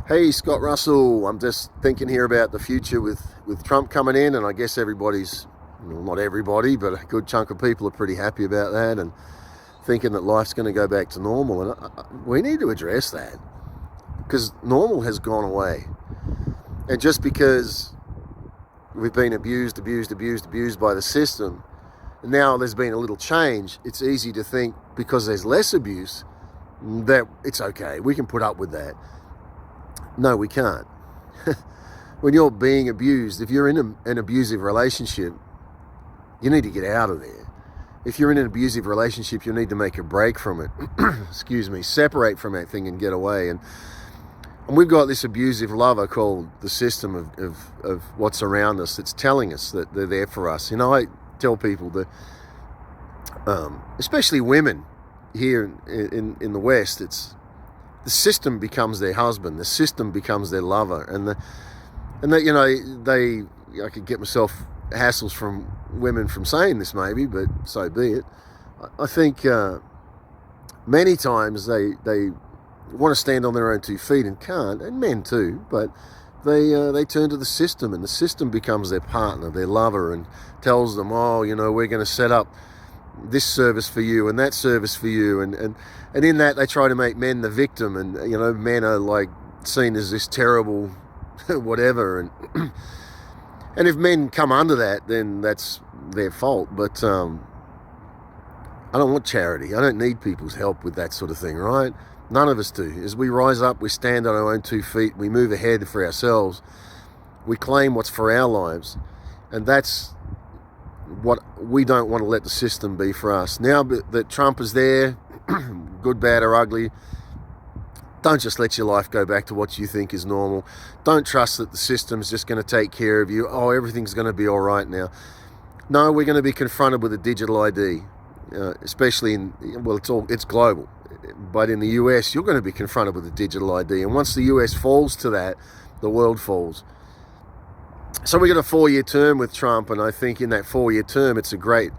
Hey, Scott Russell. I'm just thinking here about the future with Trump coming in, and I guess everybody's, well, not everybody, but a good chunk of people are pretty happy about that and thinking that life's going to go back to normal. And we need to address that because normal has gone away. And just because we've been abused by the system, and now there's been a little change, it's easy to think because there's less abuse that it's okay. We can put up with that. No, we can't. When you're being abused, if you're in an abusive relationship, you need to get out of there. If you're in an abusive relationship, you need to make a break from it. Excuse me, separate from that thing and get away. And we've got this abusive lover called the system of what's around us that's telling us that they're there for us. You know, I tell people that, especially women here in the West, it's the system becomes their husband, the system becomes their lover, and that you know I could get myself hassles from women from saying this maybe, but so be it. I think many times they want to stand on their own 2 feet and can't, and men too, but they turn to the system, and the system becomes their partner, their lover, and tells them, oh, you know, we're going to set up this service for you and that service for you, and in that they try to make men the victim, and you know, men are like seen as this terrible whatever, and if men come under that, then that's their fault. But I don't want charity. I don't need people's help with that sort of thing, right? None of us do. As we rise up, we stand on our own 2 feet, we move ahead for ourselves, we claim what's for our lives, and that's what we don't want to let the system be for us. Now that Trump is there, good, bad or ugly, don't just let your life go back to what you think is normal. Don't trust that the system's just going to take care of you. Oh, everything's going to be all right now. No, we're going to be confronted with a digital ID, especially it's global. But in the US, you're going to be confronted with a digital ID. And once the US falls to that, the world falls. So we got a 4-year term with Trump, and I think in that 4-year term, it's a great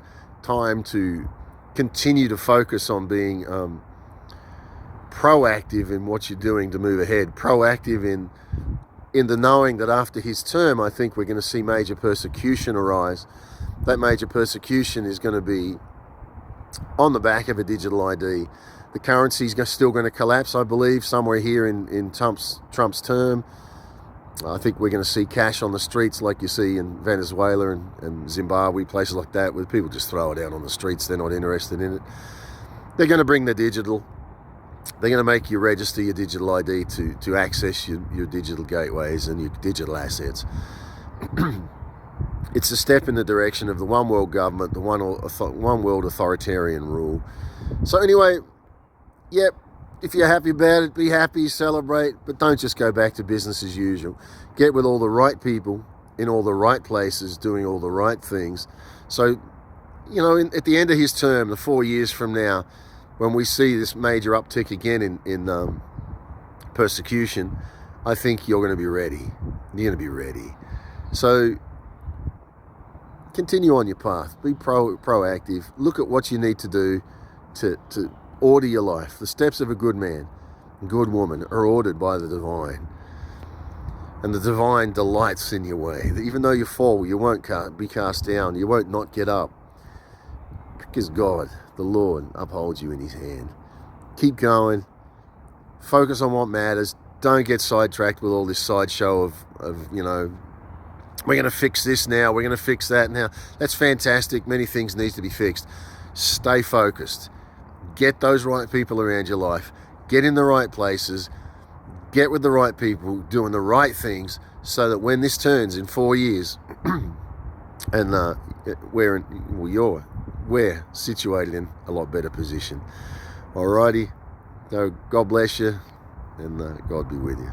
time to continue to focus on being proactive in what you're doing to move ahead, proactive in the knowing that after his term, I think we're going to see major persecution arise. That major persecution is going to be on the back of a digital ID. The currency's still going to collapse, I believe, somewhere here in Trump's term. I think we're going to see cash on the streets like you see in Venezuela and Zimbabwe, places like that, where people just throw it out on the streets. They're not interested in it. They're going to bring the digital. They're going to make you register your digital ID to access your digital gateways and your digital assets. It's a step in the direction of the one world government, the one world authoritarian rule. So anyway, yep. If you're happy about it, be happy, celebrate, but don't just go back to business as usual. Get with all the right people in all the right places, doing all the right things. So, you know, at the end of his term, the 4 years from now, when we see this major uptick again in persecution, I think you're going to be ready. You're going to be ready. So continue on your path. Be proactive. Look at what you need to do to order your life. The steps of a good man, a good woman are ordered by the divine. And the divine delights in your way. Even though you fall, you won't be cast down. You won't not get up. Because God, the Lord, upholds you in his hand. Keep going. Focus on what matters. Don't get sidetracked with all this sideshow of you know, we're going to fix this now, we're going to fix that now. That's fantastic. Many things need to be fixed. Stay focused. Get those right people around your life. Get in the right places. Get with the right people, doing the right things, so that when this turns in 4 years, and we're situated in a lot better position. Alrighty. So God bless you, and God be with you.